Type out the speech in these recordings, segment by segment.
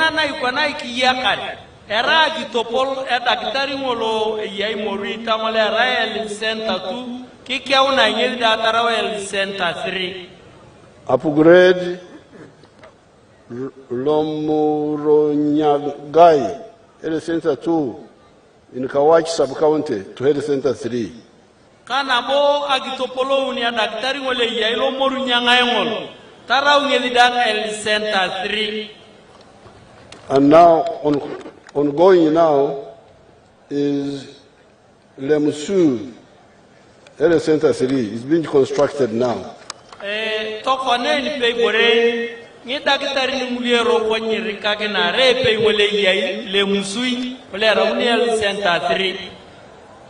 una na ikwana ikiyakare era gitopol daktari ngolo yai morita ngole Royal Center 2 kikia una ngeli da Royal Center 3 upgrade Lomoronyagai Health Center 2 in Kawach sub-county to Health Center 3. Kana bo agitopolo unia daktari ngole yai Lomoronyagai ngolo tara ngeli da Health Center 3. And now ongoing now is Lemusu Health Center 3 is being constructed now. Tokone ni pe bore ni daktari ni mulero ko ni rikake na repe ngole yai Lemusui ole Royal Center 3.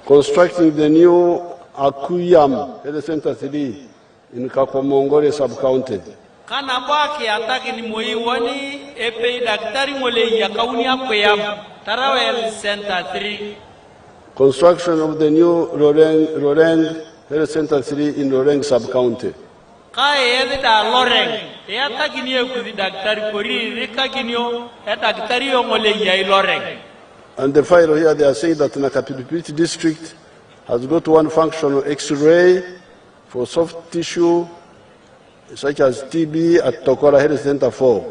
Constructing the new Akuyam Health Center 3 in Kakomongore sub-county. Kana baki ataki ni moi wani epe daktari ngole ya kauni Akuyam Royal Center 3. Construction of the new Loreng Health Center 3 in Loreng sub-county. Kae da Loreng ya takini ku daktari kori rikakinyo daktari ngole ya Loreng. And the file here they are saying that Nakapiripirit district has got one functional X-ray for soft tissue such as TB at Tokora Health Center 4.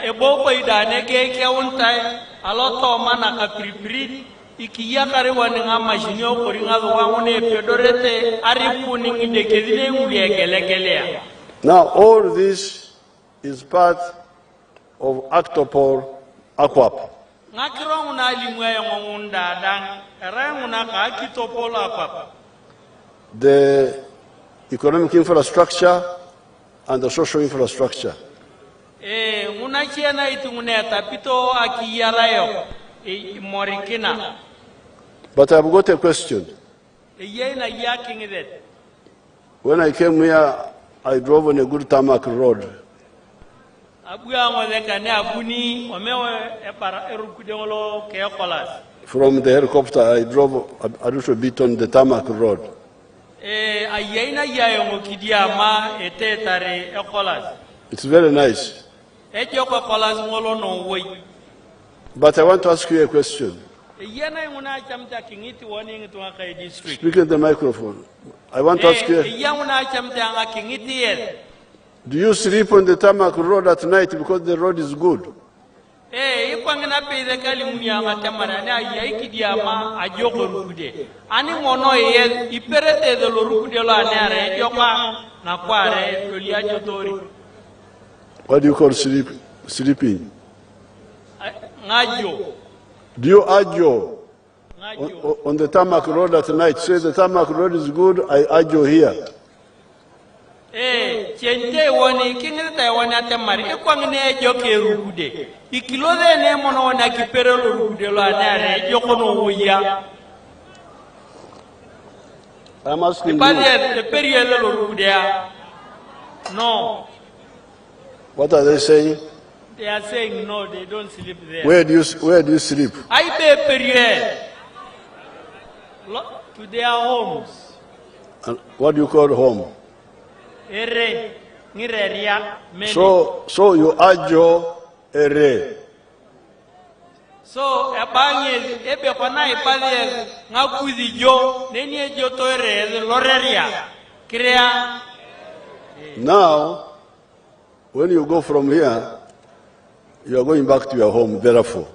Eboko idane ke unta aloto mana Nakapiripirit ikiya kare wani nga machine yo kori nga wangune pedorete aripuni ngidekedine nguliegelekele. Now all this is part of Actopol Aquap. Ngakiro una limwe ngunda dan ranguna ka Actopol Aquap. The economic infrastructure and the social infrastructure. Una chiena itungune tapito akiyalayo morikina. But I've got a question. When I came here, I drove on a good tarmac road. From the helicopter, I drove a little bit on the tarmac road. It's very nice. But I want to ask you a question. Speak in the microphone. I want to ask you. Do you sleep on the tarmac road at night because the road is good? What do you call sleeping? Do you ajo on the tarmac road at night? Say the tarmac road is good, I ajo here. Chente woni kingita woni atemari ekwangine joke rukude ikilode ne mono wona kipere rukude lo anare jokono wuya. I'm asking you. The period rukude no. What are they saying? They are saying no, they don't sleep there. Where do you sleep? I pay period to their homes. And what do you call home? So you ajo ere. So abange ebe kwana ipale ngakuzi jo nenye jo to ere loreria krea. Now when you go from here, you are going back to your home, therefore.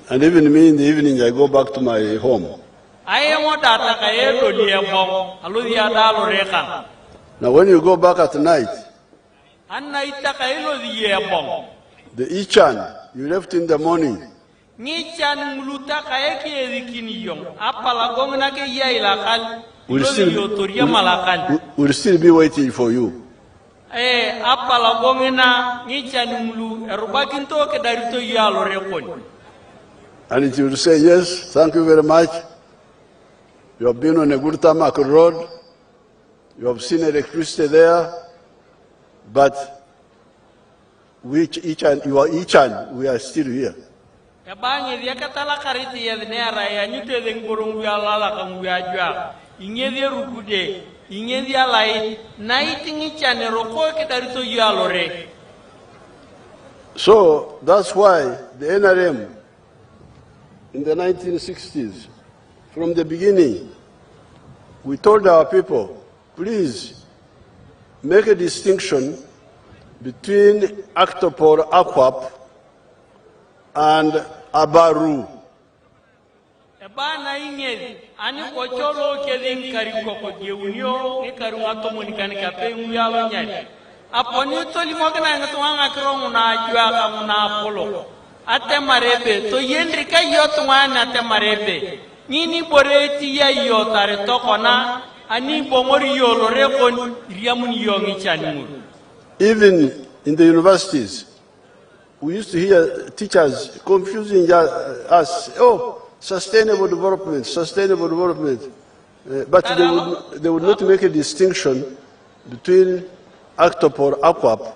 And even me in the evening, I go back to my home. Now when you go back at night, the Ichan you left in the morning, will still be waiting for you. And it will say, yes, thank you very much. You have been on a good tarmac road. You have seen electricity there. But you are each and we are still here. inge dia lai na itingi chane roko ke darito yalore. So that's why the NRM in the 1960s, from the beginning, we told our people, please make a distinction between Actopor Aquap and Abaru. Ebana inge ani kocholo kelin kari koko geunyo ni karunga tomonikani kape nguyalo nyali. Aponi to limogana ngatwanga krongu na jua kamuna polo. Ate marebe to yendrika yotwana ate marebe. Nini boreti ya yotare tokona ani bongori yolore kon riamun yongi chanimu. Even in the universities, we used to hear teachers confusing us, oh, sustainable development, sustainable development. But they would not make a distinction between Actopor Aquap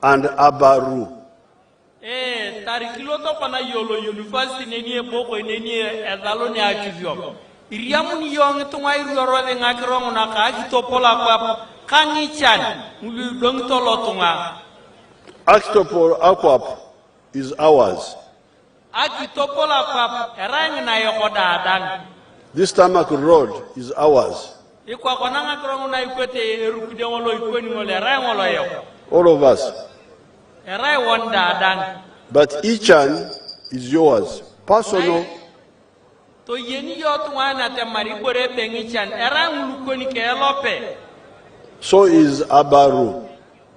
and Abaru. Tarikilo to pana yolo university neni boko neni ezaloni akizio. Iriamun yong tungai yoro de ngakro na ka to pola kwa kangi chan mulu dong to lotunga. Actopor Aquap is ours. To pola kwa erang na yoko dadan. This tarmac road is ours. Ikwa kona ngakro na ikwete erukide ngolo ikweni ngole rang ngolo yo. All of us. Erai one dadan. But each one is yours. Personal. To yeni yotwana te maribore pengichan erang lukoni ke elope. So is Abaru.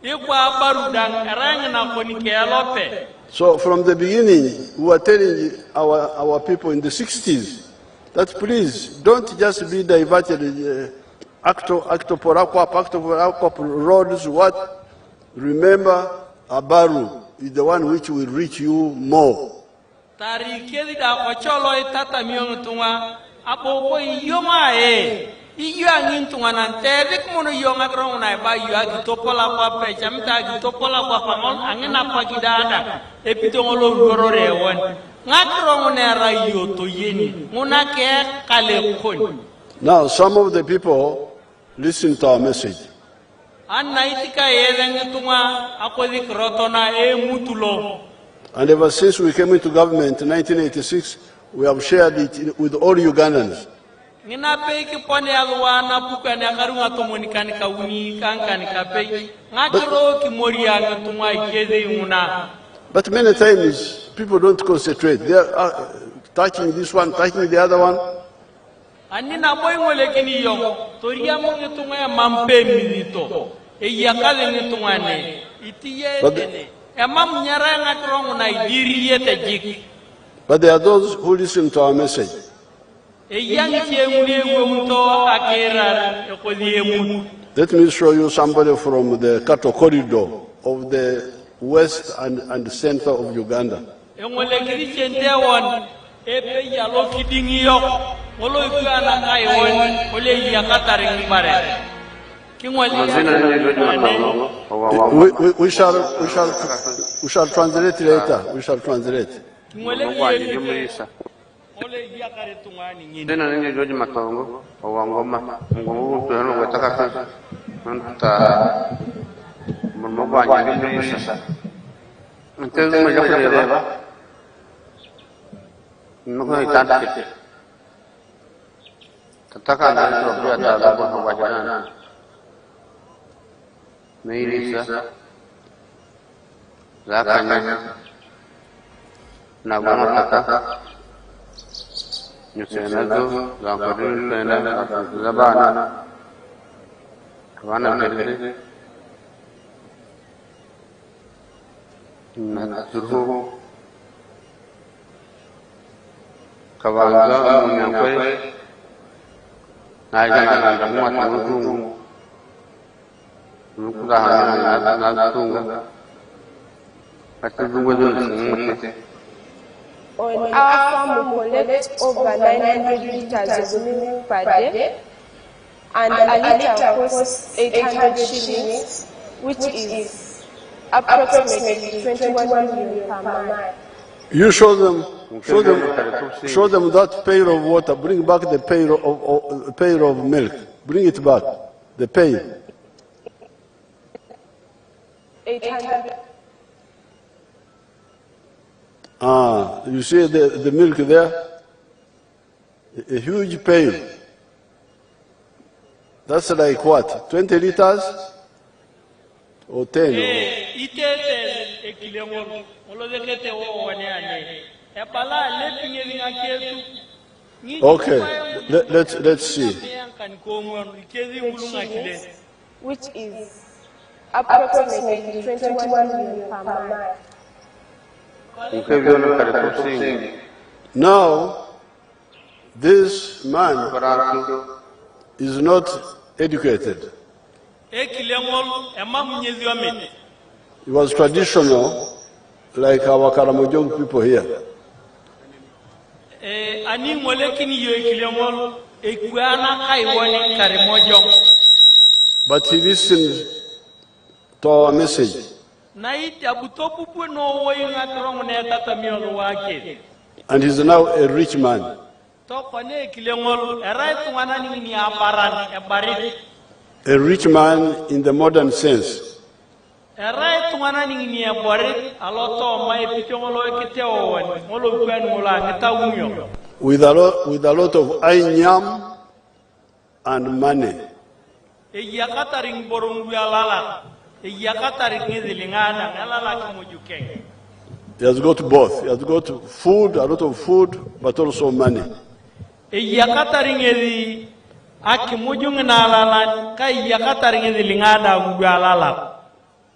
Ikwa Abaru dan erang na koni ke elope. So from the beginning, we were telling our people in the 60s that please don't just be diverted. Actopor Aquap roads, what? Remember, Abaru is the one which will reach you more. Tarikeli da kocholo itata miontunga apopo yoma iyangintunga nante mono yonga krona ba yu topola kwa pe chamta topola kwa pamon angena pagidada epitongolo gorore won ngakrone rayo to yeni munake kale khoni. Now some of the people listen to our message. Anaitika yelengitunga akodi krotona mutulo. And ever since we came into government in 1986, we have shared it with all Ugandans. But many times, people don't concentrate. They are touching this one, touching the other one. But there are those who listen to our message. Let me show you somebody from the cattle corridor of the west and center of Uganda. We shall translate later. We shall translate. Meirisa Zakanya Nagamata Nusenazo Zankorin Pena Zabana Wana Meri Naturu Kavanga Munyakwe Naijana Nagamata On our farm, we collect over 900 liters of milk per day, and a liter costs 800 shillings, which is approximately 21 million per month. You show them that pail of water. Bring back the pail of milk. Bring it back. The pay. 800. You see the milk there? A huge pail. That's like what? 20 liters? Or 10? Okay, let's see. Which is approximately 21 million per month. Now, this man is not educated. He was traditional, like our Karamojong people here. But he listened to our message. And he's now a rich man. A rich man in the modern sense. With a lot of ainyam and money. He has got both. He has got food, a lot of food, but also money.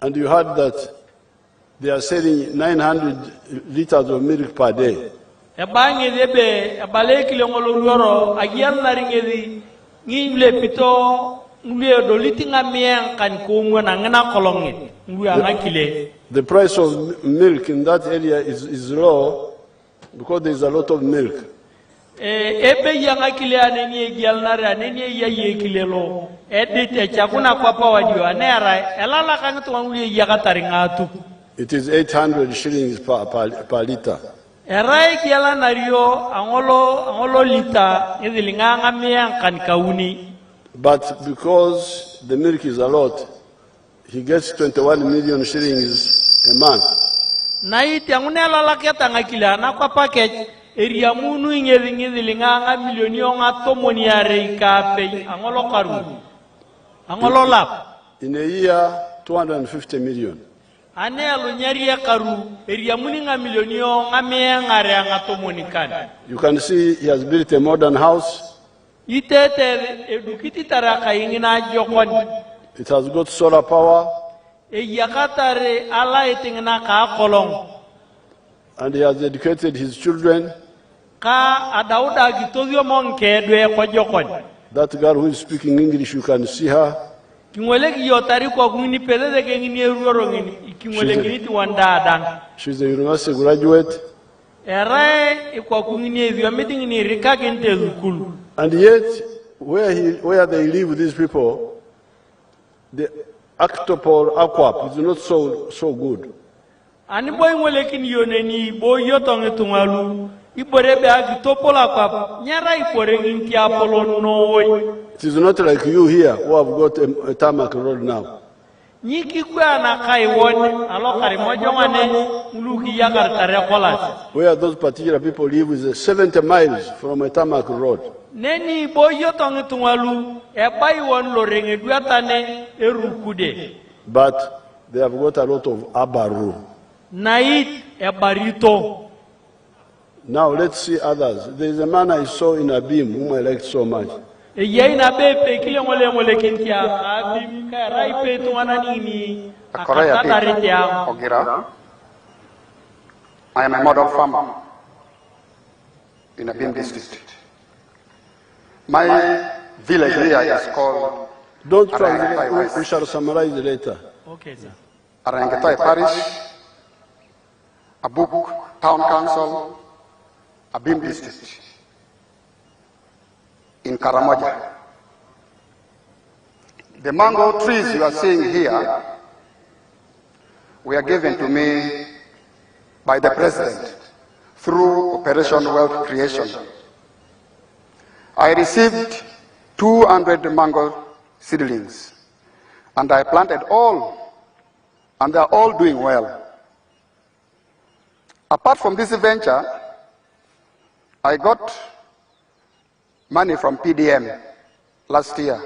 And you heard that they are selling 900 liters of milk per day. The price of milk in that area is low because there is a lot of milk. It is 800 shillings per liter. But because the milk is a lot, he gets 21 million shillings a month. In a year, 250 million. You can see he has built a modern house. It has got solar power. And he has educated his children. That girl who is speaking English, you can see her. She's a university graduate. And yet, where they live with these people, the Actopol Aquap is not so good. It is not like you here who have got a tarmac road now. Where those particular people live is 70 miles from a tarmac road. But they have got a lot of abaru. Now let's see others. There is a man I saw in Abim whom I liked so much. I am a model farmer in Abim district. My village here is called. Don't try. We shall summarize later. Okay, sir. Arangetai Parish, Abuk Town Council, Abim district, in Karamoja. The mango trees you are seeing here were given to me by the President through Operation Wealth Creation. I received 200 mango seedlings. And I planted all, and they are all doing well. Apart from this venture, I got money from PDM last year.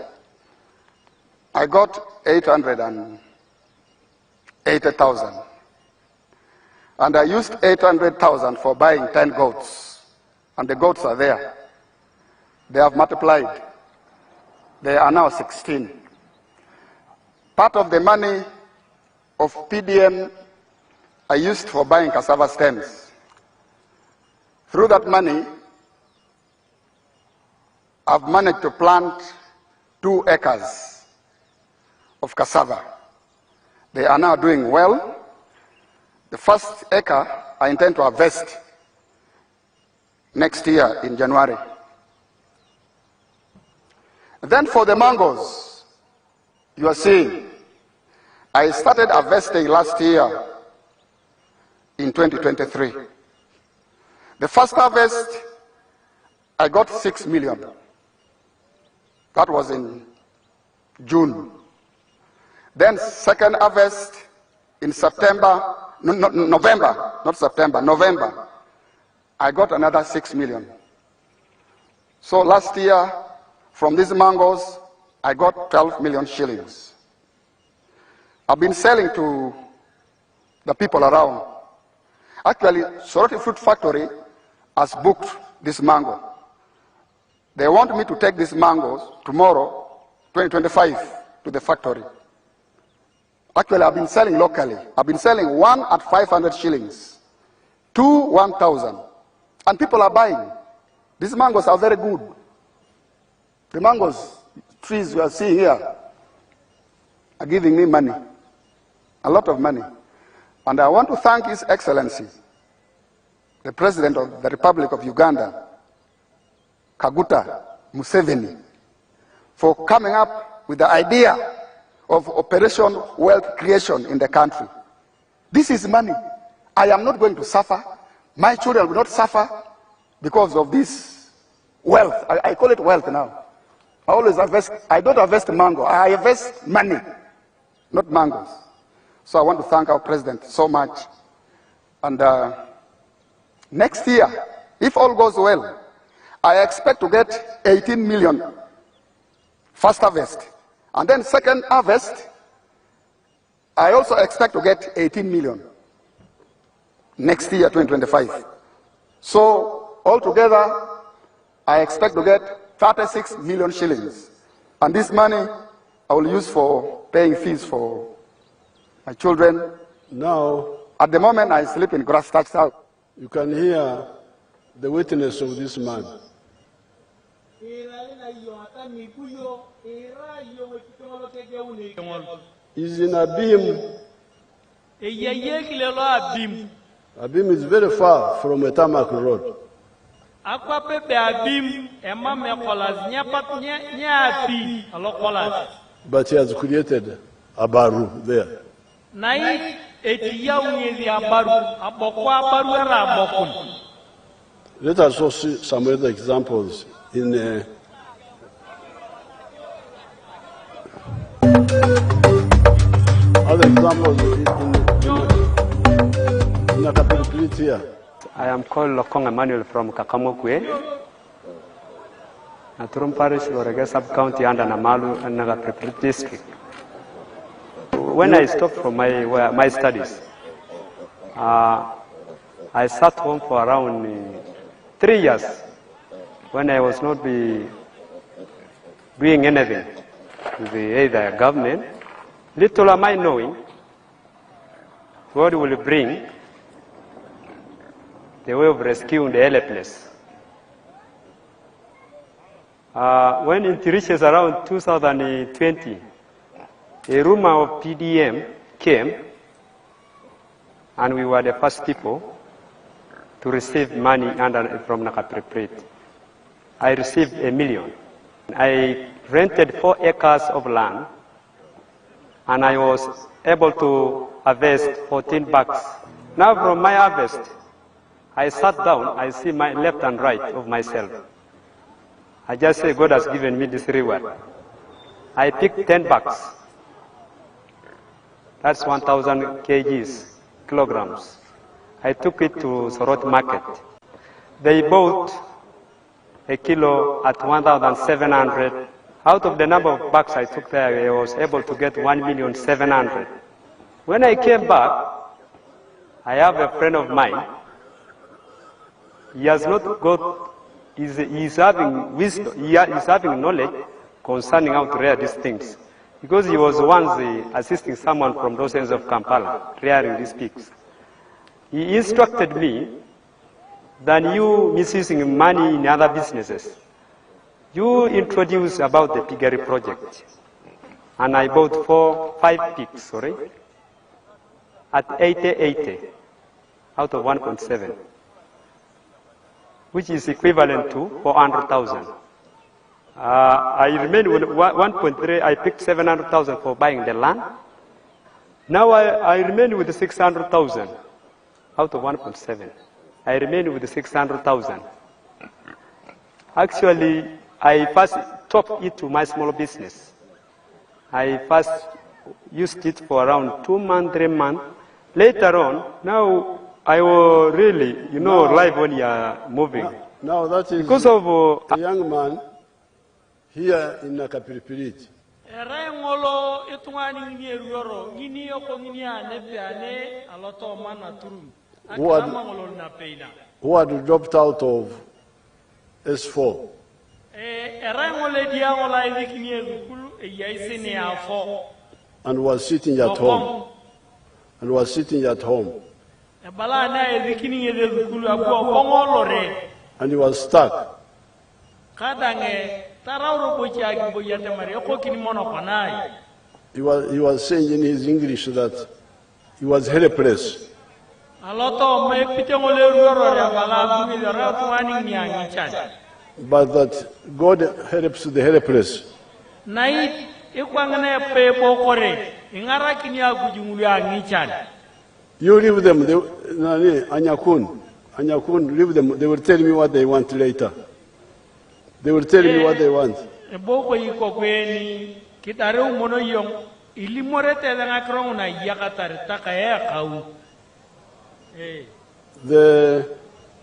I got 880,000. And I used 800,000 for buying 10 goats. And the goats are there. They have multiplied. They are now 16. Part of the money of PDM I used for buying cassava stems. Through that money, I've managed to plant 2 acres of cassava. They are now doing well. The first acre I intend to harvest next year in January. Then for the mangoes, you are seeing, I started harvesting last year in 2023. The first harvest, I got 6 million. That was in June. Then second harvest in September, November, not September, November, I got another 6 million. So last year, from these mangoes, I got 12 million shillings. I've been selling to the people around. Actually, Soroti Fruit Factory has booked this mango. They want me to take these mangoes tomorrow, 2025, to the factory. Actually, I've been selling locally. I've been selling 1 at 500 shillings, 2, 1,000. And people are buying. These mangoes are very good. The mangoes, trees you are seeing here, are giving me money, a lot of money. And I want to thank His Excellency, the President of the Republic of Uganda, Kaguta Museveni, for coming up with the idea of Operation Wealth Creation in the country. This is money. I am not going to suffer. My children will not suffer because of this wealth. I call it wealth now. I always harvest. I don't harvest mango. I harvest money, not mangoes. So I want to thank our president so much. And next year, if all goes well, I expect to get 18 million first harvest. And then second harvest, I also expect to get 18 million next year, 2025. So altogether, I expect to get 36 million shillings. And this money I will use for paying fees for my children. Now, at the moment, I sleep in grass thatched house. you can hear the witness of this man. He's in Abim. Abim is very far from a tarmac road. But he has created a baru there. Let us also see some other examples in other examples in Nakapiripirit here. I am called Lokong Emmanuel from Kakamokwe, Naturum Parish, Lorega Sub-County under Namalu and Nakapiripirit District. When I stopped from my studies, I sat home for around 3 years when I was not doing anything with either government. Little am I knowing God will bring the way of rescuing the helpless. When it reaches around 2020, a rumor of PDM came, and we were the first people to receive money from Nakapiripirit. I received 1 million. I rented 4 acres of land, and I was able to harvest 14 bags. Now from my harvest, I sat down, I see my left and right of myself. I just say, God has given me this reward. I picked 10 bucks. That's 1,000 kilograms. I took it to Sorot market. They bought a kilo at 1,700. Out of the number of bucks I took there, I was able to get 1,700,000. When I came back, I have a friend of mine. He has not got, he's having wisdom, he's having knowledge concerning how to rear these things. Because he was once assisting someone from those ends of Kampala, rearing these pigs. He instructed me than you misusing money in other businesses. You introduce about the piggery project. And I bought 5 pigs, at 80 out of 1.7, which is equivalent to 400,000. I remained with 1.3, I picked 700,000 for buying the land. Now I remain with 600,000 out of 1.7. I remain with 600,000. Actually, I first topped it to my small business. I first used it for around 2 months, 3 months. Later on, now I will really, live when you are moving. Now that is because of a young man here in Nakapiripirit. Who had dropped out of S4. And was sitting at home. And was sitting at home. And he was stuck. He was saying in his English that he was helpless. But that God helps the helpless. You leave them, Anyakun, leave them. They will tell me what they want later. They will tell me what they want.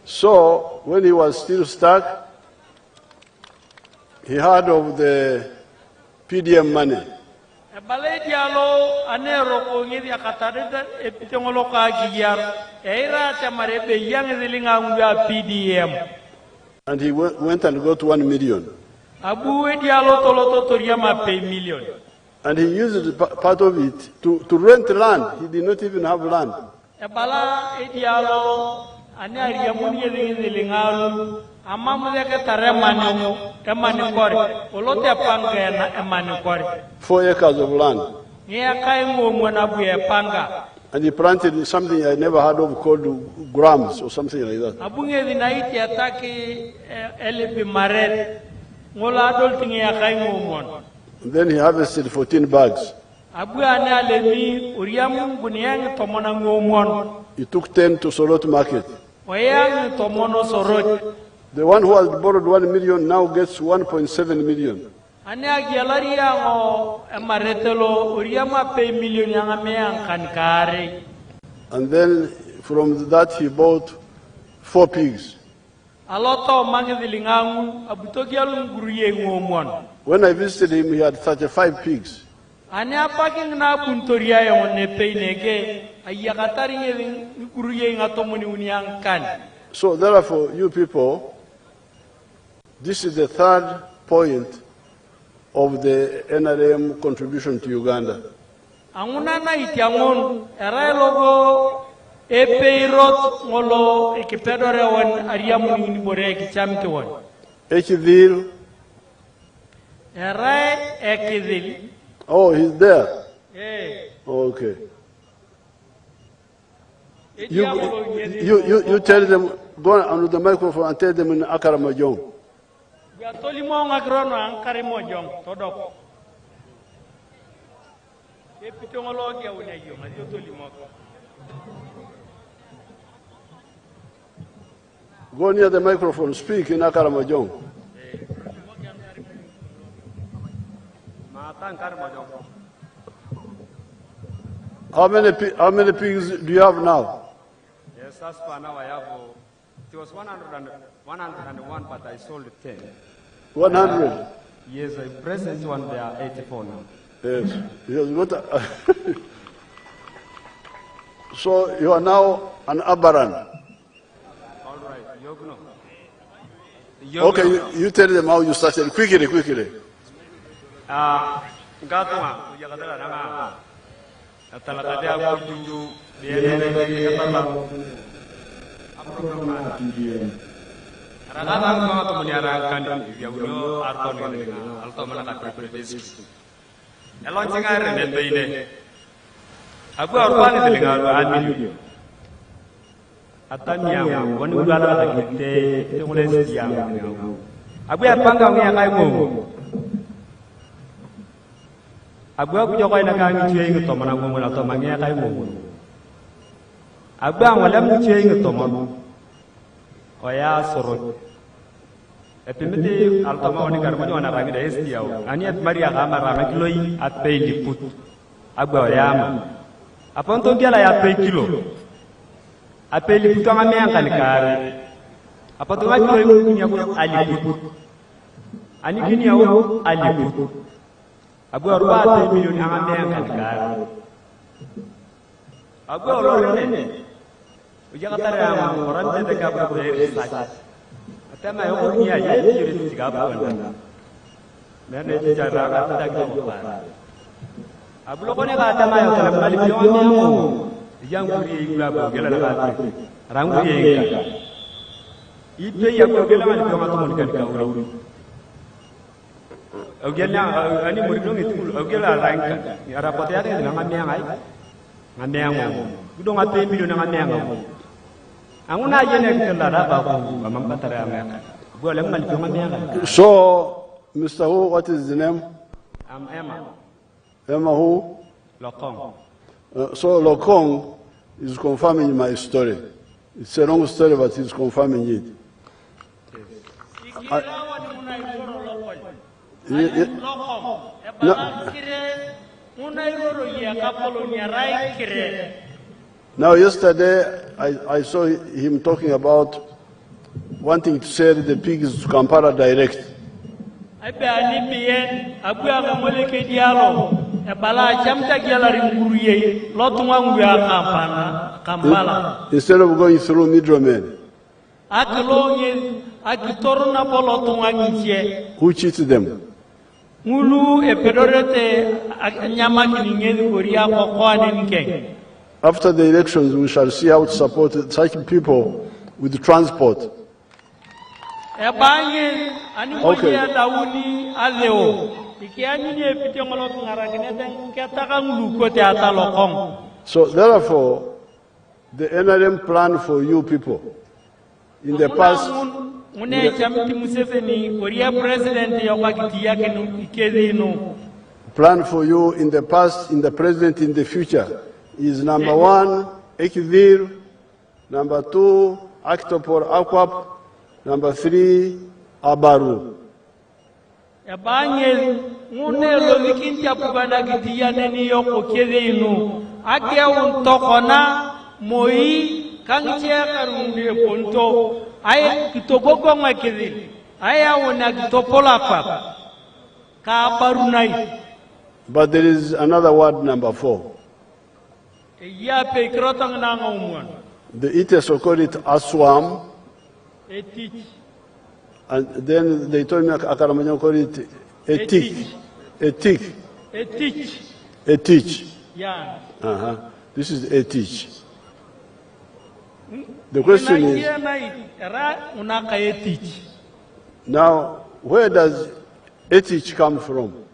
So, when he was still stuck, he heard of the PDM money. And he went and got 1 million. And he used part of it to rent land. He did not even have land. Four acres of land. And he planted something I never heard of called grams or something like that. And then he harvested 14 bags. He took 10 to Sorot market. The one who has borrowed 1 million now gets 1.7 million. And then from that he bought 4 pigs. When I visited him, he had 35 pigs. So therefore, you people, this is the 3rd point of the NRM contribution to Uganda. Ekidil. Oh, he's there. Okay. You tell them, go on the microphone and tell them in Akaramajong. Go near the microphone, speak in Akaramajong. How many pigs do you have now? Yes, as for now I have, it was 101, but I sold 10. 100? Yes, the present one, they are 84 now. Yes. So you are now an Abaran. All right, Yogno. Okay, you tell them how you started. Quickly. Gatuma, Yagadara Nama. Atalakadia Buju, the Ragana Muniara can Yaguno, Arton, Altomana Nakapiririt. A launching iron at the Abu Arban is the Admin. Atania, one would allow the English young. Abu Panga, we are Abu Joy Nakami Ching Tomana woman at Tomania Taimu. Abu Alam Ching Toman. Oya Soro. Epimiti Altamoni Carbono and Aragida Estio, and yet Maria Rama Ramagloy at Pay put. Abu Oyama. Upon Togela at Pay Kilo. I pay the Putamania and Kari. Upon the Magloy Aliput. And you can know Aliput. Abu Arba million Amania and Kari. Abu Lorene. Ujatara, Morante the Cabra. Atama Okia, yes, Gabon. Manage Jaraga. Ablokona Atama, Malipion, young Gula, Gela, Ranguya. Eat the Yagula and Tomato. Ogena, any more Ogela rank, Yarapotea, Namania, Namia. You don't have to pay million. So, Mr. Who, what is the name? I'm Emma. Emma who? Lokong. So Lokong is confirming my story. It's a long story, but he's confirming it. Now, yesterday, I saw him talking about wanting to sell the pigs to Kampala direct. Instead of going through middlemen. Who cheated them? After the elections, we shall see how to support such people with transport. Okay. So therefore, the NRM plan for you people in the past. Plan for you in the past, in the present, in the future is number 1, Ekivir, number 2, Actopor Aquap, number 3, Abaru. But there is another word, number 4. The Ites call it Aswam. And then they told me Akaramanyo call it Etik. Etich. Yeah. This is Etich. The question is, now, where does Etich come from?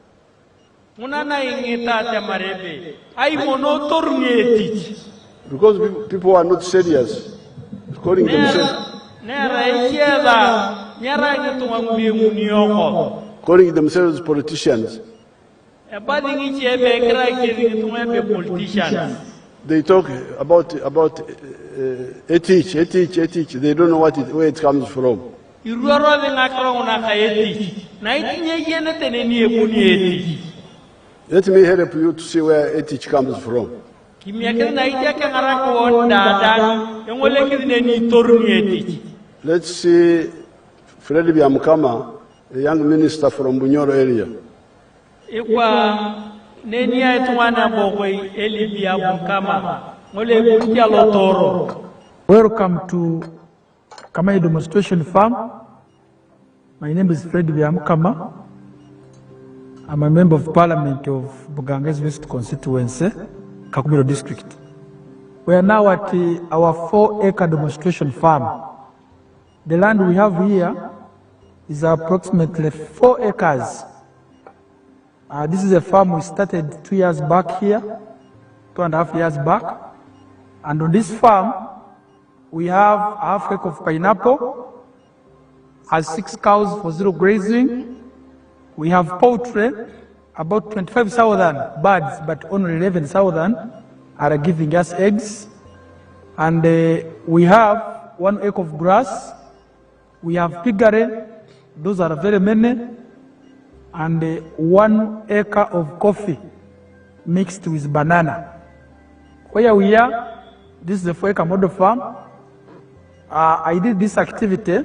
Because people are not serious, calling themselves politicians. They talk about etich. They don't know where it comes from. Let me help you to see where ethics comes from. Let's see Fred Biamkama, a young minister from Bunyoro area. Welcome to Kamai Demonstration Farm. My name is Fred Biamkama. I'm a member of Parliament of Buganges West Constituency, Kakubiro District. We are now at our 4-acre demonstration farm. The land we have here is approximately 4 acres. This is a farm we started 2 years back here, 2.5 years back. And on this farm, we have a half acre of pineapple, has 6 cows for zero grazing. We have poultry, about 25,000 birds, but only 11,000 are giving us eggs. And we have 1 acre of grass. We have piggery, those are very many. And 1 acre of coffee mixed with banana. Where we are, this is the 4-acre model farm. I did this activity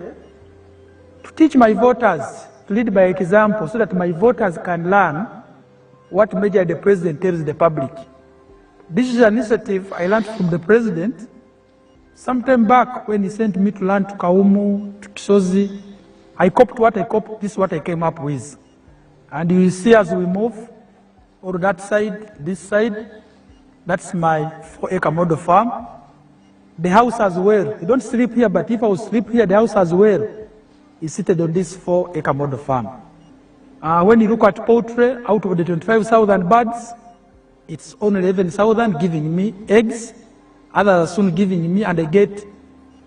to teach my voters to lead by example so that my voters can learn what measure the president tells the public. This is an initiative I learned from the president sometime back when he sent me to learn to Kaumu, to Kisozi. I copied what I copied, this is what I came up with. And you will see as we move, or that side, this side, that's my 4-acre model farm. The house as well. You don't sleep here, but if I would sleep here, the house as well is seated on this 4-acre model farm. When you look at poultry, out of the 25,000 birds, it's only 11,000 giving me eggs. Others are soon giving me, and I get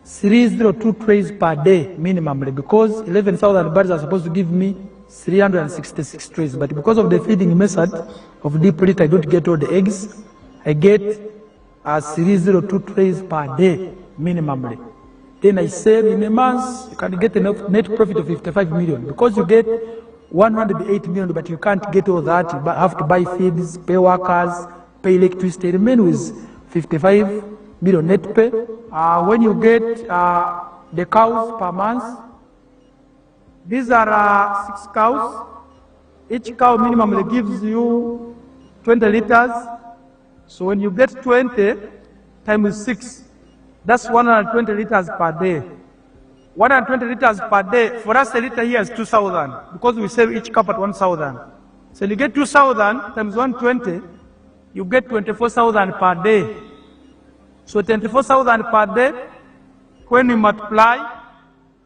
302 trays per day minimally, because 11,000 birds are supposed to give me 366 trays. But because of the feeding method of deep litter, I don't get all the eggs. I get 302 trays per day minimally. Then I sell in a month, you can get a net profit of 55 million. Because you get 108 million, but you can't get all that. You have to buy feeds, pay workers, pay electricity, remain with 55 million net pay. When you get the cows per month, these are 6 cows. Each cow minimally gives you 20 liters. So when you get 20 times 6, that's 120 liters per day. 120 liters per day, for us a liter here is 2,000, because we sell each cup at 1,000. So you get 2,000 times 120, you get 24,000 per day. So 24,000 per day, when you multiply,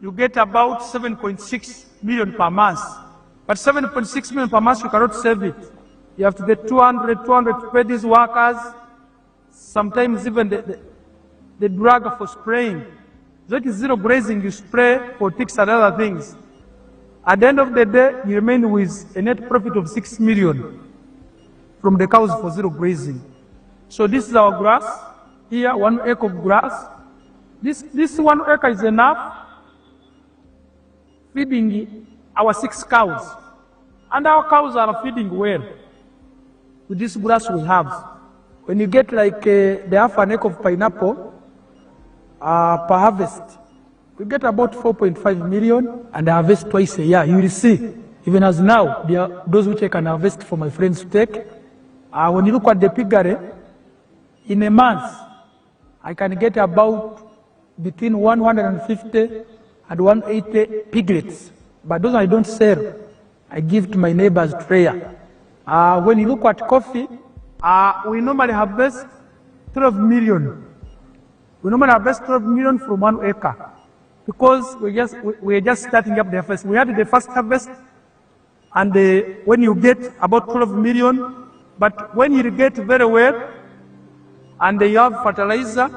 you get about 7.6 million per month. But 7.6 million per month, you cannot save it. You have to get 200 to pay these workers, sometimes even the drug for spraying. That is zero grazing, you spray for ticks and other things. At the end of the day, you remain with a net profit of 6 million from the cows for zero grazing. So this is our grass. Here, 1 acre of grass. This 1 acre is enough feeding our 6 cows. And our cows are feeding well with this grass we have. When you get like the half an acre of pineapple, per harvest, we get about 4.5 million, and I harvest twice a year. You will see, even as now, there are those which I can harvest for my friends to take. When you look at the piggery, in a month, I can get about between 150 and 180 piglets. But those I don't sell, I give to my neighbors to prayer. When you look at coffee, we normally harvest 12 million. We normally harvest 12 million from 1 acre, because we're just starting up the harvest. We had the first harvest, and when you get about 12 million, but when you irrigate very well, and you have fertilizer,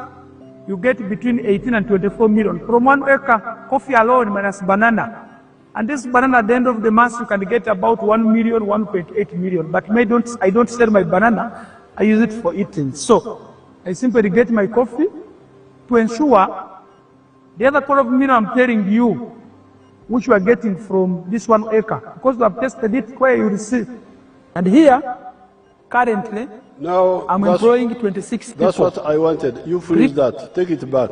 you get between 18 and 24 million. From 1 acre, coffee alone minus banana. And this banana, at the end of the month, you can get about 1 million, 1.8 million. But I don't sell my banana, I use it for eating. So I simply get my coffee to ensure the other 12 million I'm telling you, which we are getting from this 1 acre, because we have tested it where you receive. And here, Currently, Now, I'm employing 26 people. that's what I wanted. You freeze that. Take it back.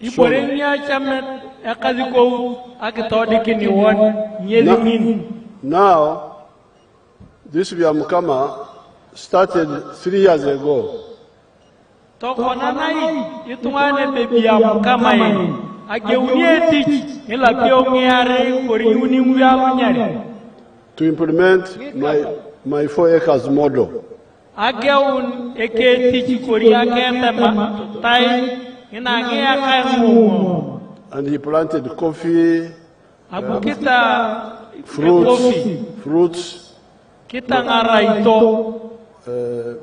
Iporenya chamet akaziko akitodi ni won nyezi nini. Now, this Biamukama started 3 years ago. Tokona nai itungane bebiam kama yi ageunie tich ila pio ngiare kori uni muyalu nyari To implement my 4 acres model. ageun eke tich kori akete ma tai ina ngia kai mu And he planted coffee, abukita fruits, kita ngaraito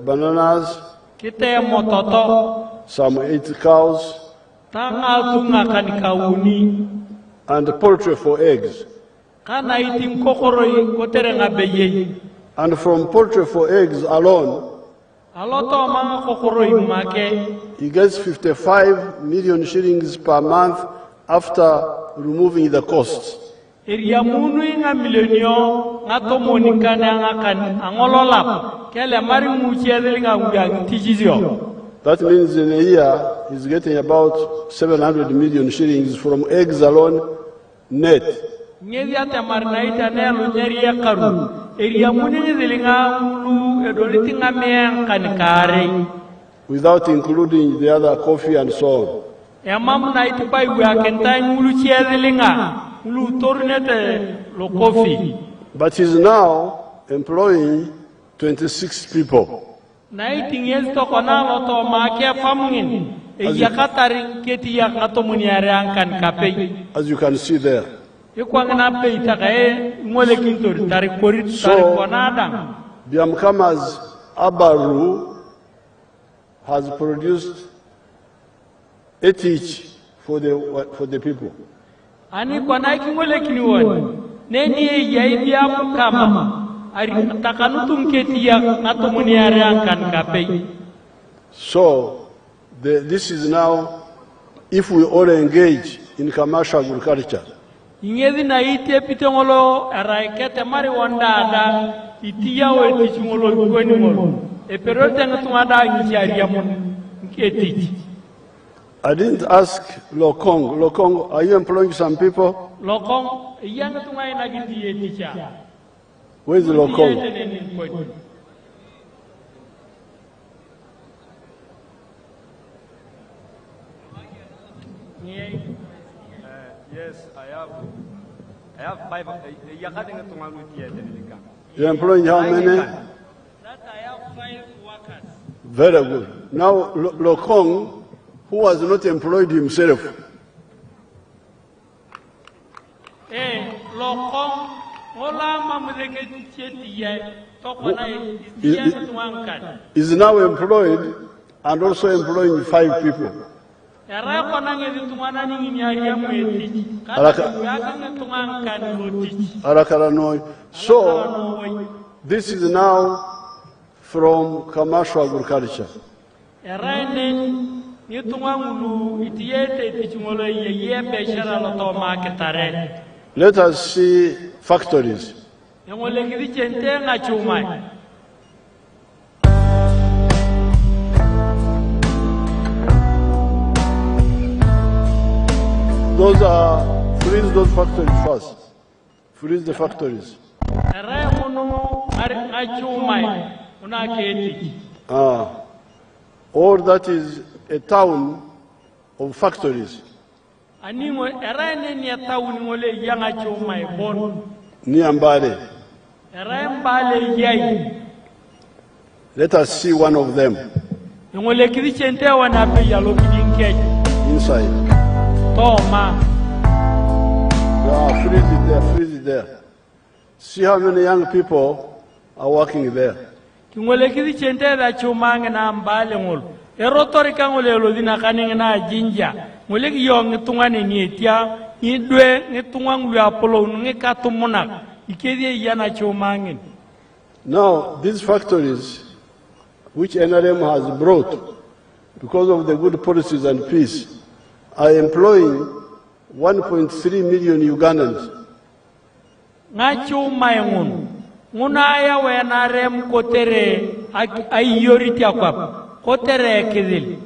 bananas, kita mototo some 8 cows, tanga tunga kanikauni and poultry for eggs. kana itim kokoroi kotere ngabeye And from poultry for eggs alone, aloto manga kokoroi make he gets 55 million shillings per month after removing the costs. Iria munu inga milionio ngato monikana ngakan angololap kele mari muchedeli nga uyang tijizio. That means in a year, he's getting about 700 million shillings from eggs alone, net. Nyezi ate marinaita nelu nyeri ya karu. Iria munu ngizili nga ulu edoliti nga meang kanikare. Without including the other coffee and so on. Ya mamu na itipai uyakentai ulu chedeli nga ulu tornete lo kofi. But he's now employing 26 people. Na itingezi toko na loto makia famungin. Yakatari keti ya kato muniare angkan kapei. As you can see there. Ikwangana pei takae ngole kintori tari korit tari konadang. Biamkama's Abaru has produced 8 each for the people. Ani kwana kingole kiniwoni. Neni ya ibiamu kama. Ari takanutum keti ya kato muniare angkan kapei. So, this is now, if we all engage in commercial agriculture, Ingezi na ite pitongolo araikete mari wandada itiya we tichungolo kweni ngolo. Eperote ngtumada njiari ya mon nketi. I didn't ask Lokong. Lokong, are you employing some people? Lokong yang tungai na gidi eticha. Where's Lokong? Yes, I have 5. You're employing how many? That I have 5 workers. Very good. Now, Lokong, who was not employed himself, Lokong ola mamudeke chetiye tokona istiya tuankan. is now employed and also employing 5 people. Era kona ngezi tumana ni nyari ya mweti. Alaka- Kana yakanga tuankan loti. Arakaranoi. So, this is now from commercial agriculture. Era ne ni tuangulu itiyete tichungolo ye beshara loto marketare. Let us see factories. Ngole kidi chente nga chumai. Freeze those factories first. Freeze the factories. Era munu nga chumai una keti. Or that is a town of factories Animo era ne ni tauni ngole yanga chumai bon. near Mbale. Era mbale yai. Let us see one of them Ngole kidi chente wana pe yalo kidinke. inside. Toma. Yeah, freeze it there, freeze it there. See how many young people are working there. Ngole kidi chente da chumanga na mbale ngol. Erotori kangole lo dina kaninga na jinja. Ngole ki yong tungane ni etia idwe ngitungwangu ya polo ngikatumuna. Ikedi yana chumangin. Now, these factories, which NRM has brought because of the good policies and peace, are employing 1.3 million Ugandans. Nga chumai ngun. nguna ya wena rem kotere ayoriti akwap kotere kidil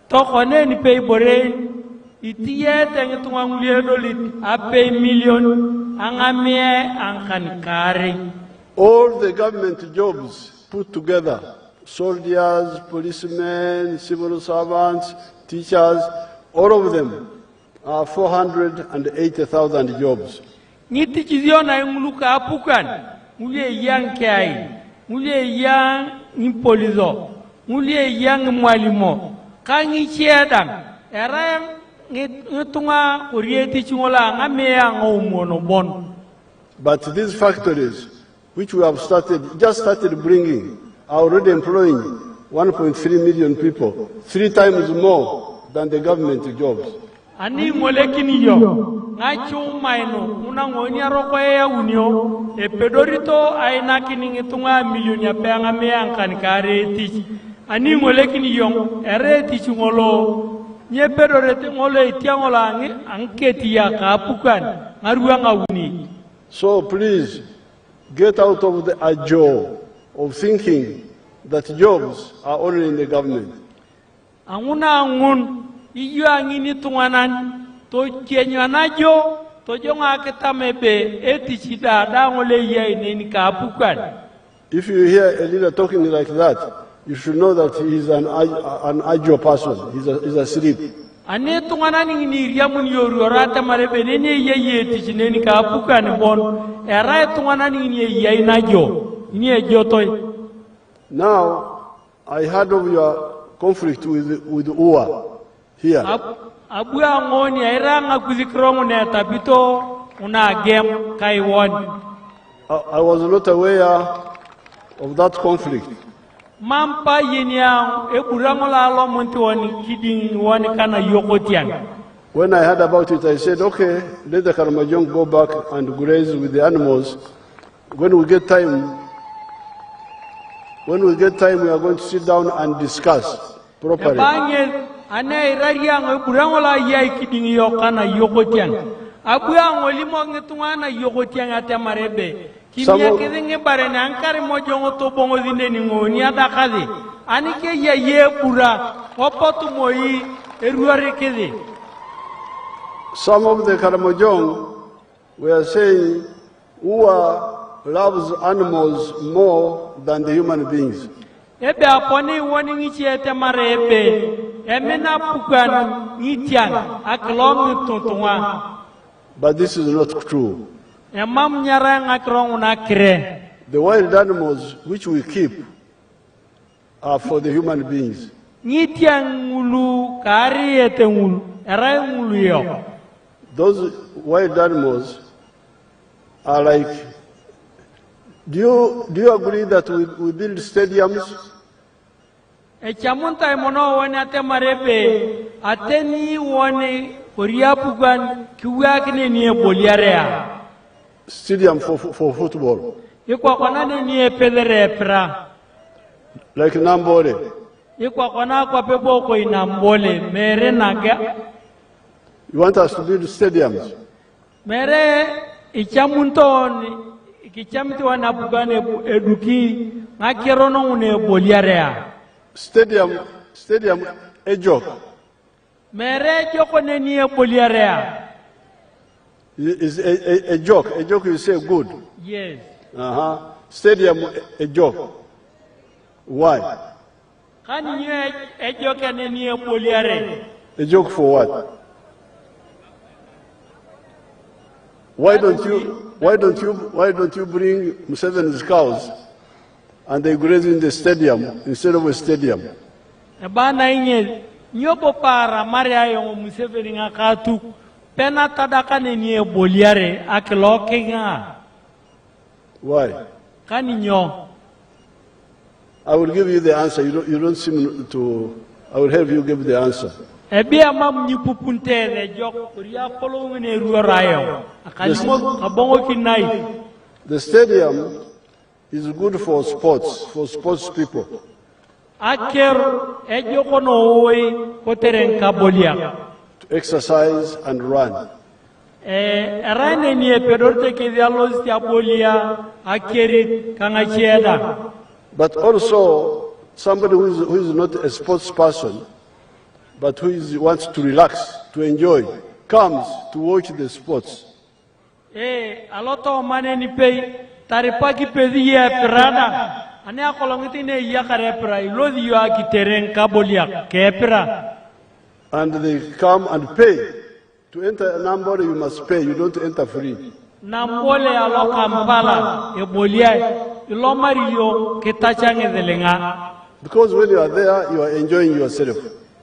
to khone ni pay bore itiye teng tungangule dolit ape million angamie angkan kare. All the government jobs put together, soldiers, policemen, civil servants, teachers, all of them are 480,000 jobs. Niti chiziona nguluka apukan mulie yang kai mulie yang impolizo mulie yang mwalimo kangi chedang era ngetunga kurieti chungola ngamea ngomono bon. But these factories which we have just started bringing, are already employing 1.3 million people, 3 times more than the government jobs. Ani molekini yo ngachu maino unangonya roko ya unio e pedorito aina kiningi tunga milioni ya peanga meangkan kare tich. Ani molekini yo ere tich ngolo nye pedorete ngolo itiangola angketi ya kapukan ngaruanga uni. So please, get out of the ajo of thinking that jobs are only in the government. Anguna angun iyo angini tunganan to kenyo najo to jonga ketamebe etichida dangole ye neni kapukan. If you hear a leader talking like that, you should know that he is an ajo person. He's asleep. Ane tungana ni riamun yoru rata marebe nene ye tichineni kapukan bon era tungana ni ye najo ni jotoy. Now I heard of your conflict with UA here. Abu angoni era ngakuzikromu ne tabito una game kaiwon. I was not aware of that conflict. Mampa yenya eburangola lo monti woni kiding woni kana yokotian. When I heard about it, I said, okay, let the Karamajong go back and graze with the animals. When we get time, we are going to sit down and discuss properly. Ane rariang eburangola yai kiding yokana yokotian. Abu angoli mo ngetungana yokotian atamarebe. Kimia kizingi barene ankari mojongo to bongo zinde ni ngoni adakazi. Anike ye pura wapotu moi eruari kizi. Some of the Karamojong were saying Ua loves animals more than the human beings. Ebe aponi woni ngichi etemare ebe emena pukan ngitian aklong tuntunga. But this is not true. The wild animals which we keep are for the human beings. Those wild animals are like, do you agree that we build stadiums? Stadium for football. Like Nambole. You want us to build stadiums? Stadium, a joke. Is a joke. A joke you say good. Yes. Stadium, a joke. Why? A joke for what? Why don't you bring Museveni's cows and they graze in the stadium instead of a stadium? Why? I will give you the answer. You don't seem to. I will help you give the answer. The stadium is good for sports people. To exercise and run. Erane ni pedorte ke dialos diabolia akeri kangacheda. But also, somebody who is not a sports person, but wants to relax, to enjoy, comes to watch the sports. Aloto mane ni pei taripaki pedi ya pirada. Ane akolongiti ne yakare pira ilodi yo akiteren kabolia kepira. And they come and pay. To enter a number, you must pay. You don't enter free. Nambole alo Kampala ebolia ilomariyo ketachange delenga. Because when you are there, you are enjoying yourself.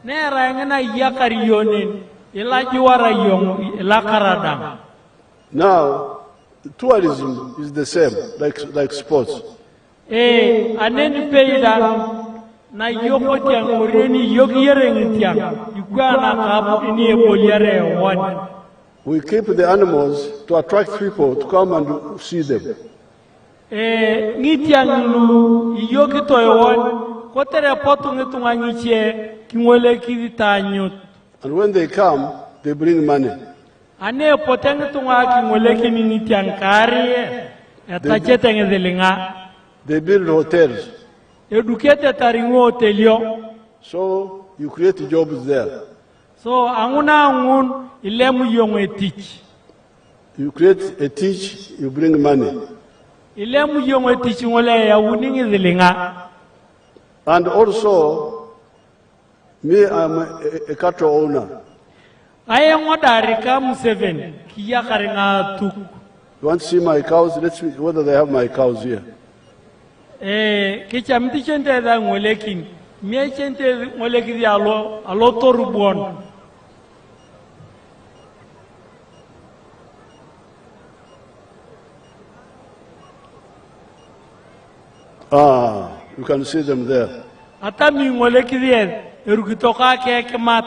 Nera ngena yakari yonin ila juara yong ila karadang. Now, tourism is the same, like sports. Aneni peida na yoko tiang oreni yogi yereng tiang iguana kabu ini eboliare one. We keep the animals to attract people to come and see them. Ngitiang lu yogi toyone kotere potu ngitunga ngiche kingole kiditanyut. And when they come, they bring money. Ane poteng tunga kingole kiningitiang kari etacheteng delinga. They build hotels. Educate taringo hotelio. So you create jobs there. So anguna angun ilemu yong teach. You create a teach, you bring money. Ilemu yong teach ngole ya uningi delinga. And also, me, I'm a cattle owner. I am Wadarika Museveni, Kiyakarina took. You want to see my cows? Let's see whether they have my cows here. Kichamti chente da ngolekin, mie chente ngoleki alo torubon. You can see them there. Atami ngoleki diye, erukitoka kekemat.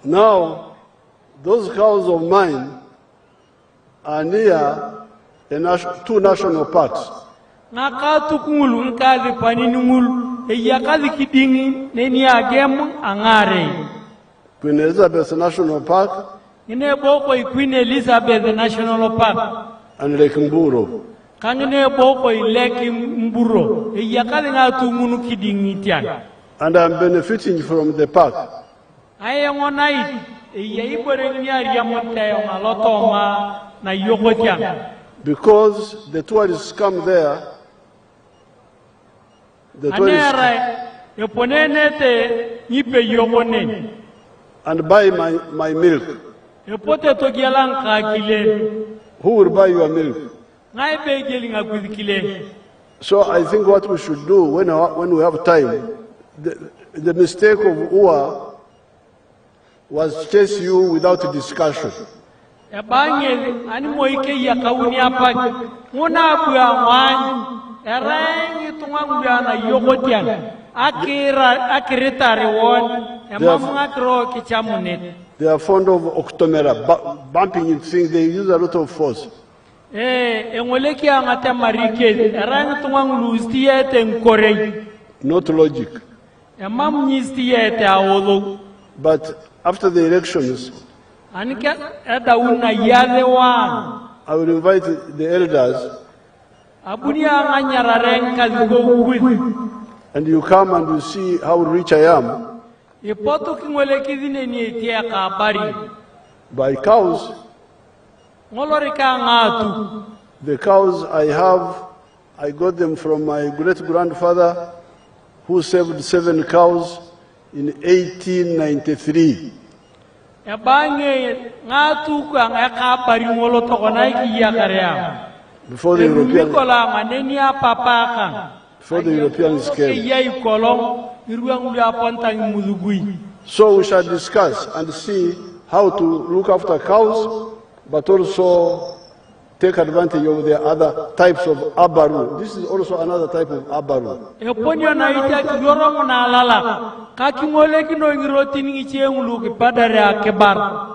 Now, those cows of mine are near two national parks. Nakatu kungulu nkazi panini ngulu, yakazi kidingi neni agemu angare. Queen Elizabeth National Park. Ine boko Queen Elizabeth National Park. And Lake Mburo. Kangine boko Lake Mburo, yakazi ngatu ngunu kidingi tian. And I'm benefiting from the park. Ayangonai, na because the tourists come there, and buy my milk. Who will buy your milk? So I think what we should do when we have time, the mistake of UA was chase you without discussion. They are fond of octomera, bumping into things. They use a lot of force. Not logic. But after the elections, I will invite the elders, and you come and you see how rich I am. By cows. The cows I have, I got them from my great-grandfather, who saved 7 cows in 1893. Before the Europeans came. So we shall discuss and see how to look after cows, but also take advantage of the other types of abaru. This is also another type of abaru. Eponyo na ita kigoro na alala. Kakingole kino ngiroti ni chiengulu kipadare akebar.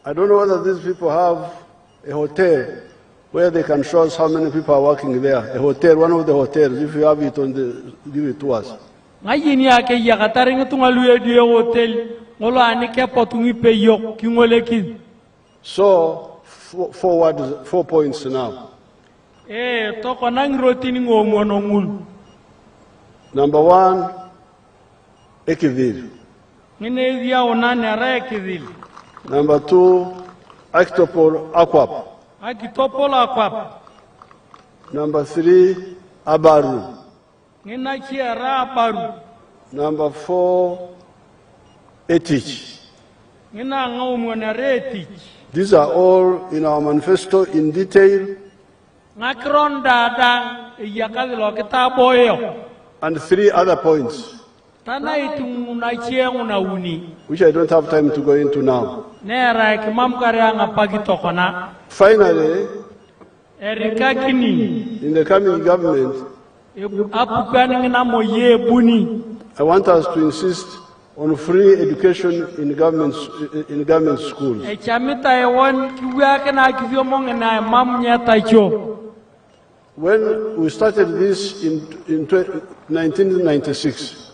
I don't know whether these people have a hotel where they can show us how many people are working there. A hotel, one of the hotels. If you have it on the, give it to us. Ngayini ake yakatari ngitungaluye diye hotel. Ngolo anike potungi peyo kingole kin. So, 4 points now. Toko nangiroti ni ngomono ngulu. Number 1, ekivili. Ngine dia onane ara ekivili. Number 2, Actopol aquap. Akitopol aquap. Number 3, abaru. Ngina chiara abaru. Number 4, etich. Ngina ngomona retich. These are all in our manifesto in detail. Ngakronda da yakali lo kitaboyo. And 3 other points, Tana ituna chiengu na uni. which I don't have time to go into now. Nera kimamkare anga pagitokona. Finally, Erika kini. in the coming government, Apukani ngina moye buni. I want us to insist on free education in government schools. Chamita ewon kiwake na kivyo monge na mamu nyata cho. When we started this in 1996,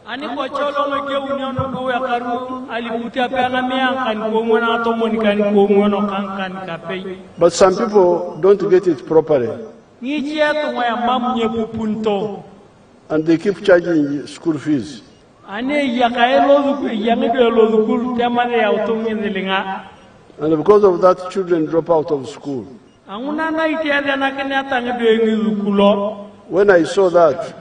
Ani ko cholo ngeke uniono go ya karu aliputia peana meankan ko ngona to monikan ko ngono kankan kapei. but some people don't get it properly, Ni chia to ya mamu nye pupunto. and they keep charging school fees. Ane yakaelo zuku yangelo zuku temane ya utongi nilinga. And because of that, children drop out of school. Anguna na itiada na kenya tangedo zuku lo. When I saw that,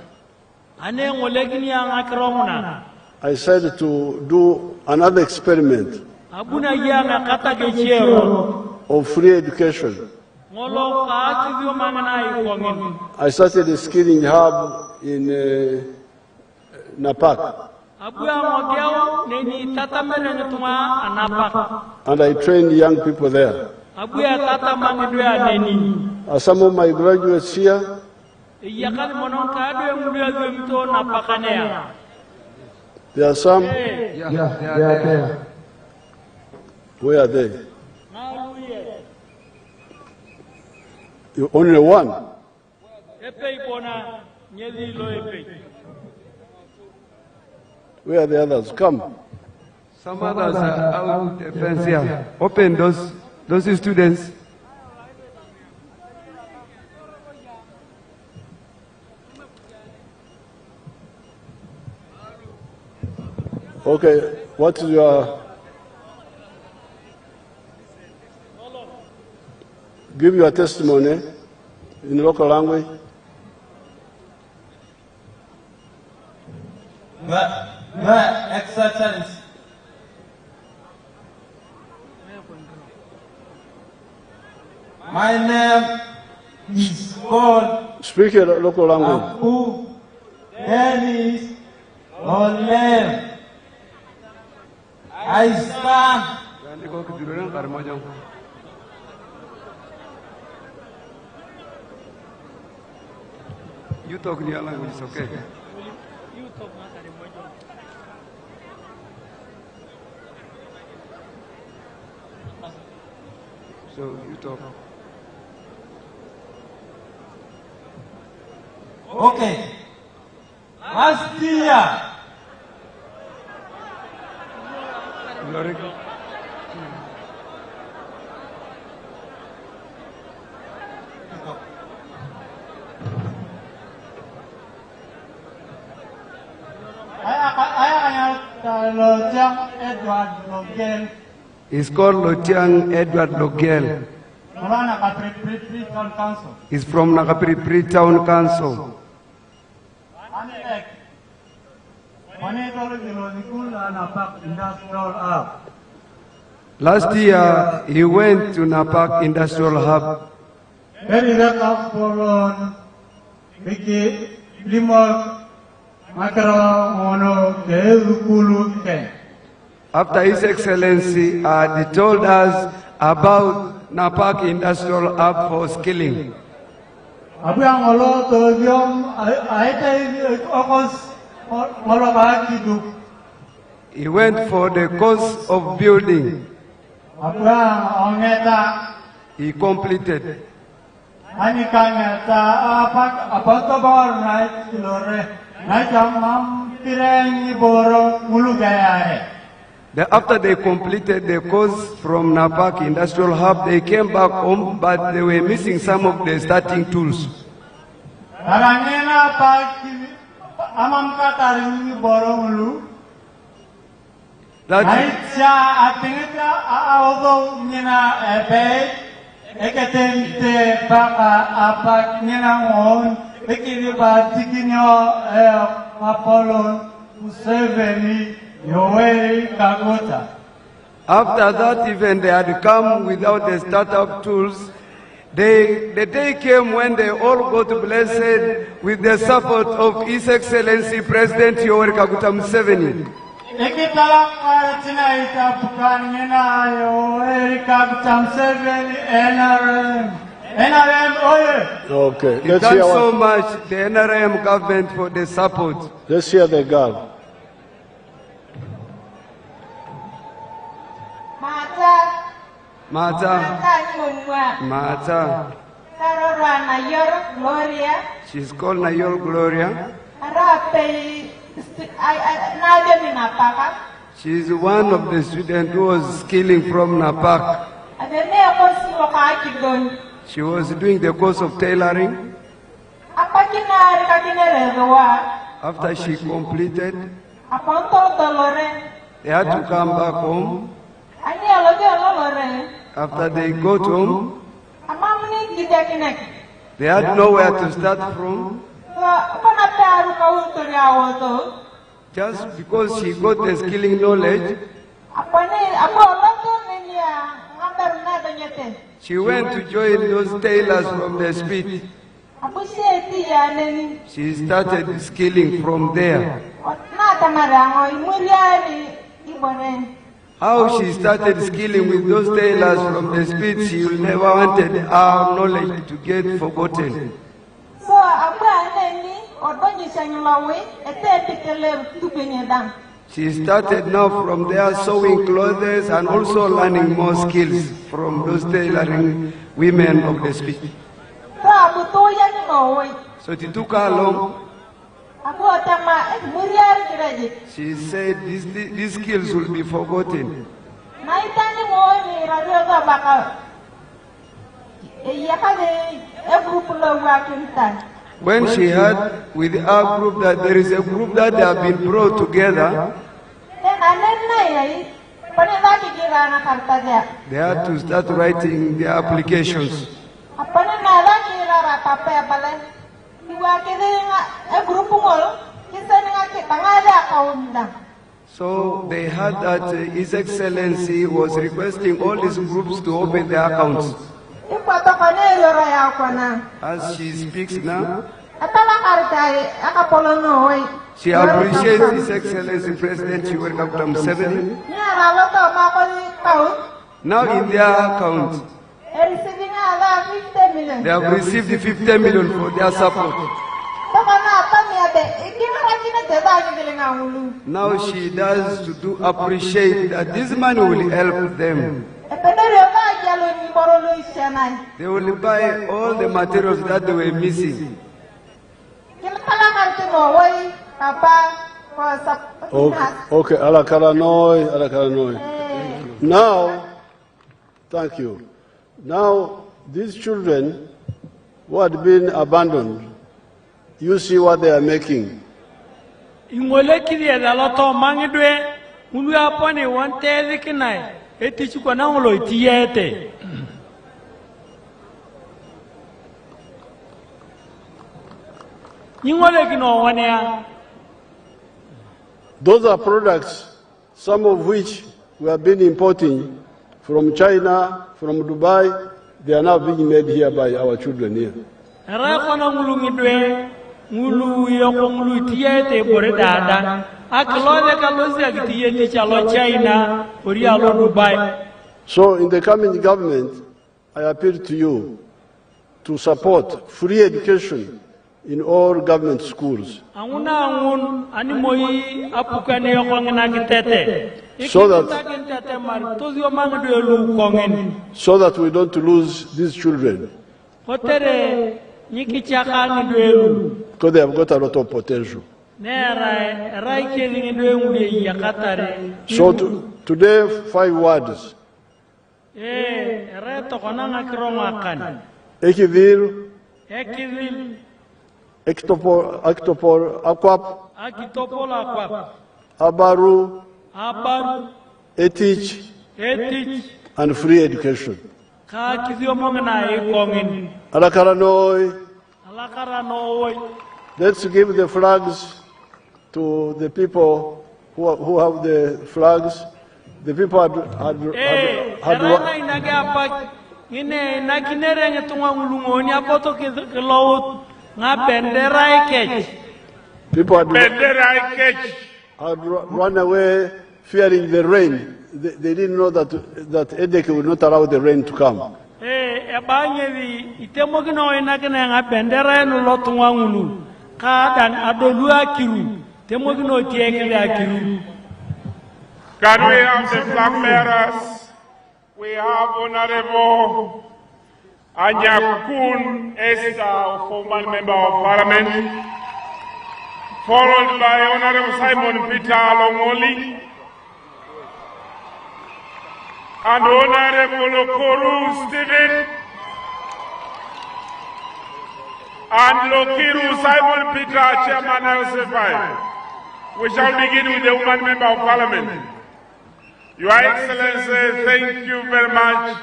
Ane ngolegini anga kromuna. I decided to do another experiment Abuna yanga kata gechero. of free education. Ngolo ka kivyo mangana ikongin. I started a skilling hub in Napak, Abuya ngogeo neni tata mere ngituma anapa. and I trained young people there. Abuya tata mangido ya neni. Some of my graduates here, Yakali monon kado ya mbuya zemto napakanea. there are some. Yeah, they are there. Where are they? Maluye. Only one. Epe ibona nyezi lo epe. Where are the others? Come. Some others are out the fence here. Open those students. Okay, what is your... Give your testimony in local language. Your Excellency, my name is called Speak your local language. Abu Dennis Olem. I stand You talk in your language, it's okay. So you talk. okay. Last year, Edward Logel, He's called Lotiang Edward Logel. Nakapiripirit Town Council. He's from Nakapiripirit Town Council. Last year, he went to Napak Industrial Hub. After His Excellency had told us about Napak Industrial Hub for skilling. Abang ngolo to yom aite okos ngolo ba kidu. He went for the course of building. Abang ongeta He completed. ani kangeta apa to bor na lore na jamam pireng boro mulu gaya. After they completed the course from Napak Industrial Hub, they came back home, but they were missing some of the starting tools. Karangena pak amam kataring boro mulu. That, Aicha atingita auto nina ebe eketente baka apak nina ngon ekiri ba tikinyo Apollo Museveni Yoweri Kaguta. after that event, they had come without the startup tools. The day came when they all got blessed with the support of His Excellency President Yoweri Kaguta Museveni. Ekitala karatina ita bukan nina Yoweri Kaguta Museveni NRM oye. Okay, We let's thank hear so what, much the NRM government for the support. let's hear the girl. Mata, Mata, she's called Nayol Gloria. She's one of the students who was skilling from Napak. She was doing the course of tailoring. After she completed, they had to come back home. After they got home, they had nowhere to start from. Just because she got the skilling knowledge, she went to join those tailors from the street. She started skilling from there. How she started skilling with those tailors from the street, she will never wanted our knowledge to get forgotten. She started now from there sewing clothes and also learning more skills from those tailoring women of the street. So it took her long. She said these skills will be forgotten. When she heard with our group that there is a group that they have been brought together, they had to start writing their applications. So they heard that His Excellency was requesting all these groups to open their accounts. As she speaks now, she appreciates His Excellency President Yoweri Kaguta Museveni. Now in their account, they have received 50 million for their support. Now she does to appreciate that this money will help them. They will buy all the materials that they were missing. Okay, Alakaranoi. Now, thank you. Now, these children who had been abandoned, you see what they are making. Those are products, some of which we have been importing from China, from Dubai. They are now being made here by our children here. So in the coming government, I appeal to you to support free education in all government schools so that we don't lose these children because they have got a lot of potential. So today, 5 words. Ekivil, Ektopol, Akwap, Abaru, Etich, and free education. Alakaranoi. Let's give the flags to the people who have the flags. The people had run away fearing the rain. They didn't know that Edeke would not allow the rain to come. Can we have the flag bearers? We have Honorable Anyakun Esther, former member of parliament, followed by Honorable Simon Peter Longoli, and Honorable Okoru Stephen, and Lokiru Simon Peter, Chairman LC5. We shall begin with the woman member of parliament. Your Excellency, thank you very much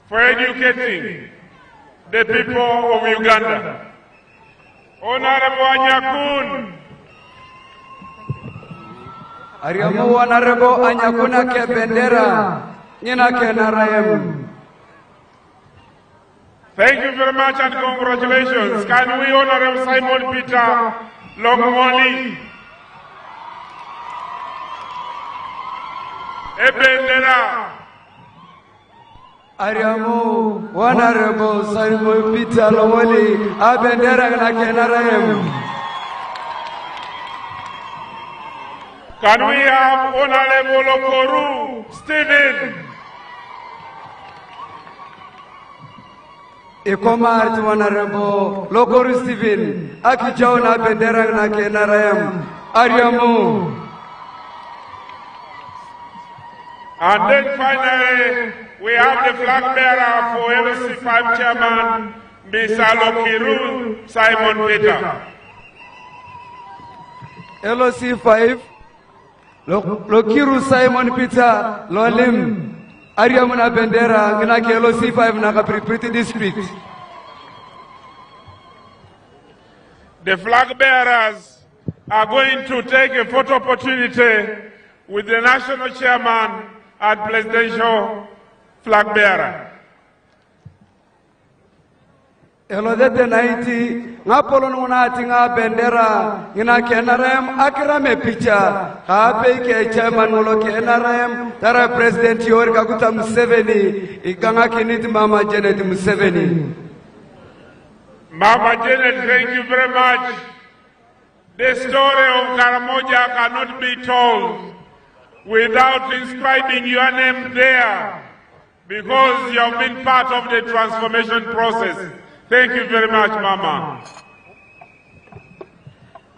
for educating the people of Uganda. Honorable Anyakun. Ariamu Honorable Anyakuna ke bendera, nina ke narayem. Thank you very much and congratulations. Can we Honorable Simon Peter Longoli? Ebendera. Ariamu Honorable Simon Peter Longoli, abendera na ke narayem. Can we have Honorable Okoru Stephen? Ikomar Honorable Okoru Stephen, akijao na bendera na ke narayem. Ariamu. And then finally, we have the flag bearer for LC5 Chairman, Mr. Lokiru Simon Peter. LC5, Lokiru Simon Peter, Lolim, Ariamuna Bendera, Ginaki LC5 Nakapiripirit district. The flag bearers are going to take a photo opportunity with the national chairman and presidential flag bearer. Elodete naiti ngapolon unati nga bendera ina kenarem akrame picha kape ke chairman ulo kenarem tara president Yoweri Kaguta Museveni ikanga kiniti Mama Janet Museveni. Mama Janet, thank you very much. The story of Karamoja cannot be told without inscribing your name there, because you have been part of the transformation process. Thank you very much, Mama.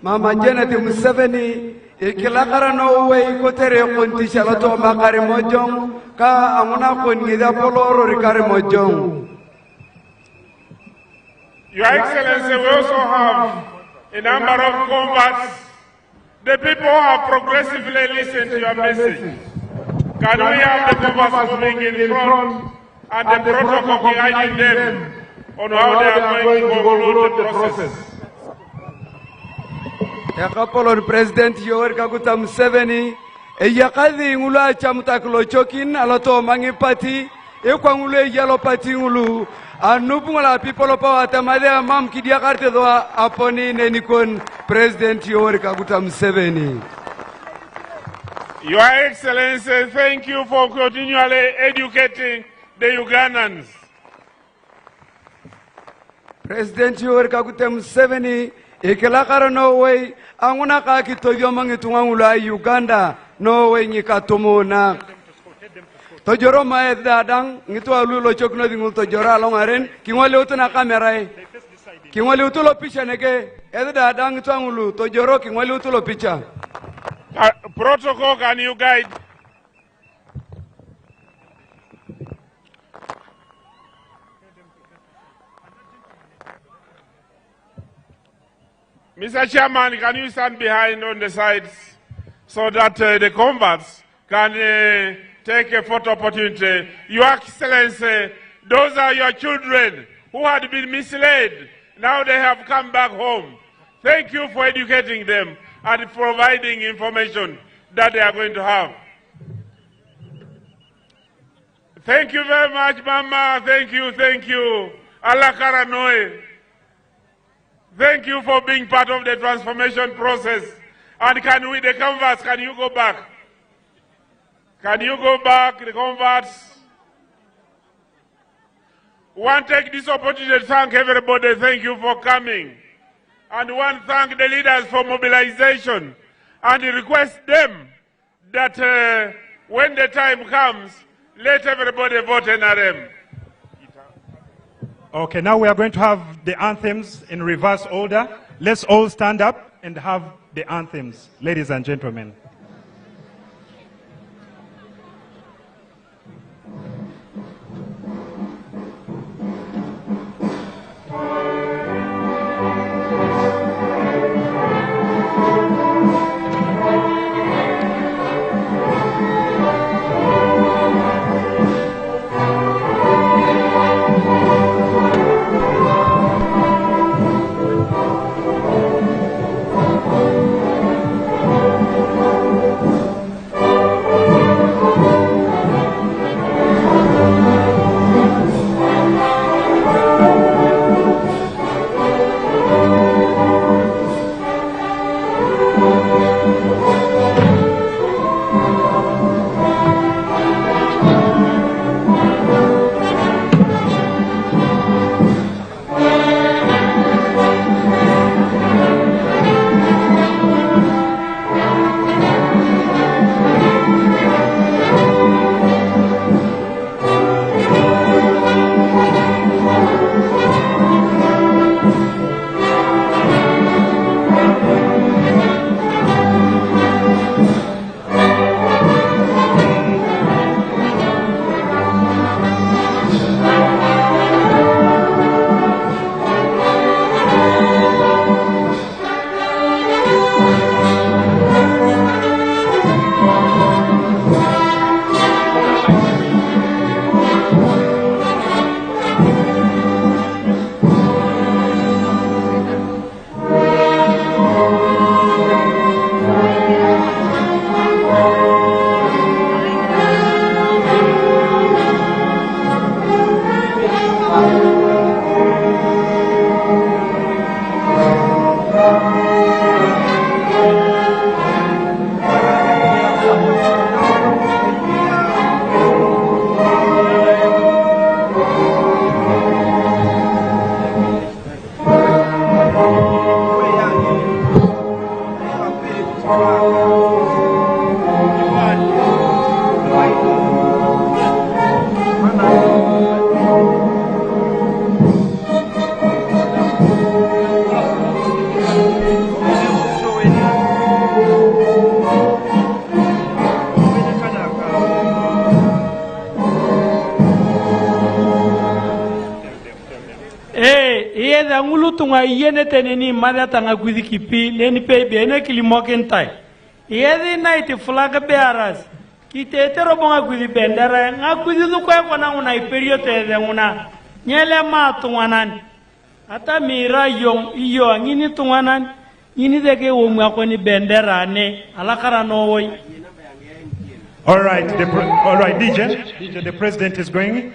Mama Janet Museveni, ikilakara no way kotere konti shalato makare mojong, ka amuna konida poloro rikare mojong. Your Excellency, we also have a number of combats. The people have progressively listened to your message. Can we have the combats moving in front and the protocol guiding them on how they are going to conclude the process? Yakapolon President Yoweri Kaguta Museveni, yakadhi ngula chamutakulo chokin aloto mangi party, ekwangule yalo party ngulu. Anubungala people of power tamade mam kidia karte doa aponi nenikon President Yoweri Kaguta Museveni. Your Excellency, thank you for continually educating the Ugandans. President Yoweri Kaguta Museveni ikilakara Norway anguna ka kitobyo mangitungangula Uganda Norway nyikatumuna tojoro maedadang ngitwa lulo chokno dingul tojora longaren kingwale utuna kamera kingwale utulo picha nege edadang ngitwa ngulu tojoro kingwale utulo picha. Protocol, can you guide? Mr. Chairman, can you stand behind on the sides so that the converts can take a photo opportunity? Your Excellency, those are your children who had been misled. Now they have come back home. Thank you for educating them and providing information that they are going to have. Thank you very much, Mama. Thank you, thank you. Allah Karanoe. Thank you for being part of the transformation process. And can we, the converts, can you go back? Can you go back, the converts? Want to take this opportunity to thank everybody. Thank you for coming. And want to thank the leaders for mobilization. And request them that when the time comes, let everybody vote NRM. Okay, now we are going to have the anthems in reverse order. Let's all stand up and have the anthems, ladies and gentlemen. Tunga yene teneni mada tanga gudi kipi neni pe bene kilimoken tai yedi night flag bearers kite tero bonga gudi bendera nga gudi du ko na una period de una nyele ma tunganan ata mira yong iyo ngini tunganan ngini deke wo mu akoni bendera ne alakara no woy. All right, DJ, the president is going.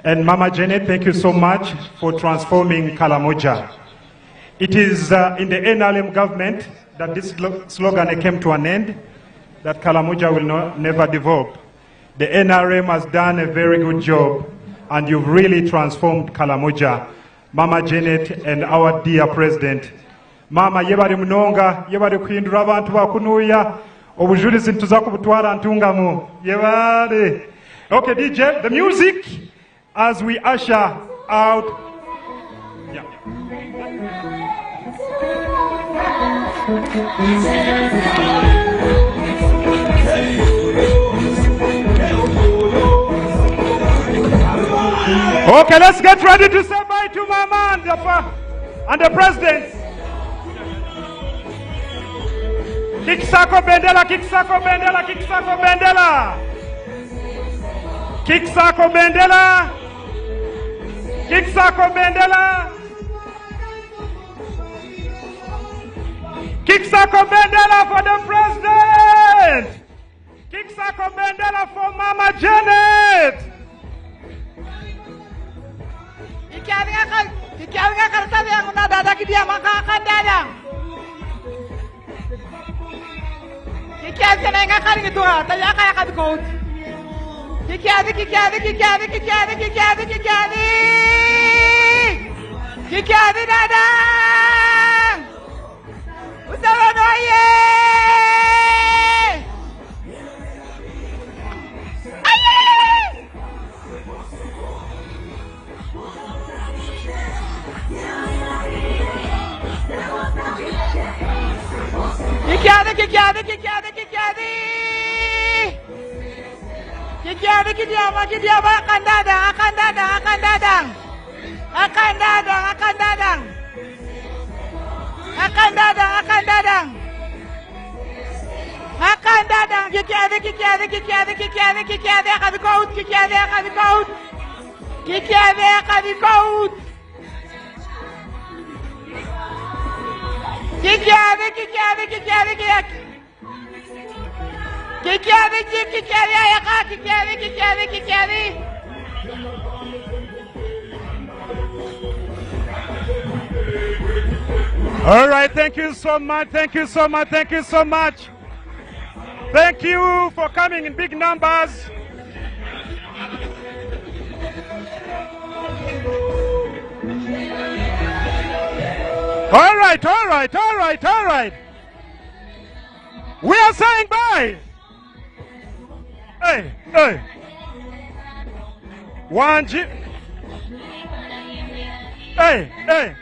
And Mama Janet, thank you so much for transforming Kalamoja. It is in the NRM government that this slogan came to an end, that Kalamoja will never develop. The NRM has done a very good job, and you've really transformed Kalamoja. Mama Janet and our dear President. Mama yebali munonga, yebali kuhindura abantu bakunuya, obujulizi ntuzakubutwara ntungamu. Yebali. Okay, DJ, the music as we usher out. Yeah. Okay, let's get ready to say bye to Mama and the President. Kiksako Bendela, Kiksako Bendela, Kiksako Bendela. Kiksako Bendela. Kiksako Bendela. Kiksako Bendela for the President. Kiksako Bendela for Mama Janet. Kikiaga karta yang dada kidia maka akan dadang. Kikiaga nenga kali itu tanya kaya kat kau. Kikiaga dadang. Usaha doye. Kikiaga akan dadang. Kikiaga akan dikaut. All right, thank you so much. Thank you so much. Thank you so much. Thank you for coming in big numbers. All right. We are saying bye. Hey. Hey.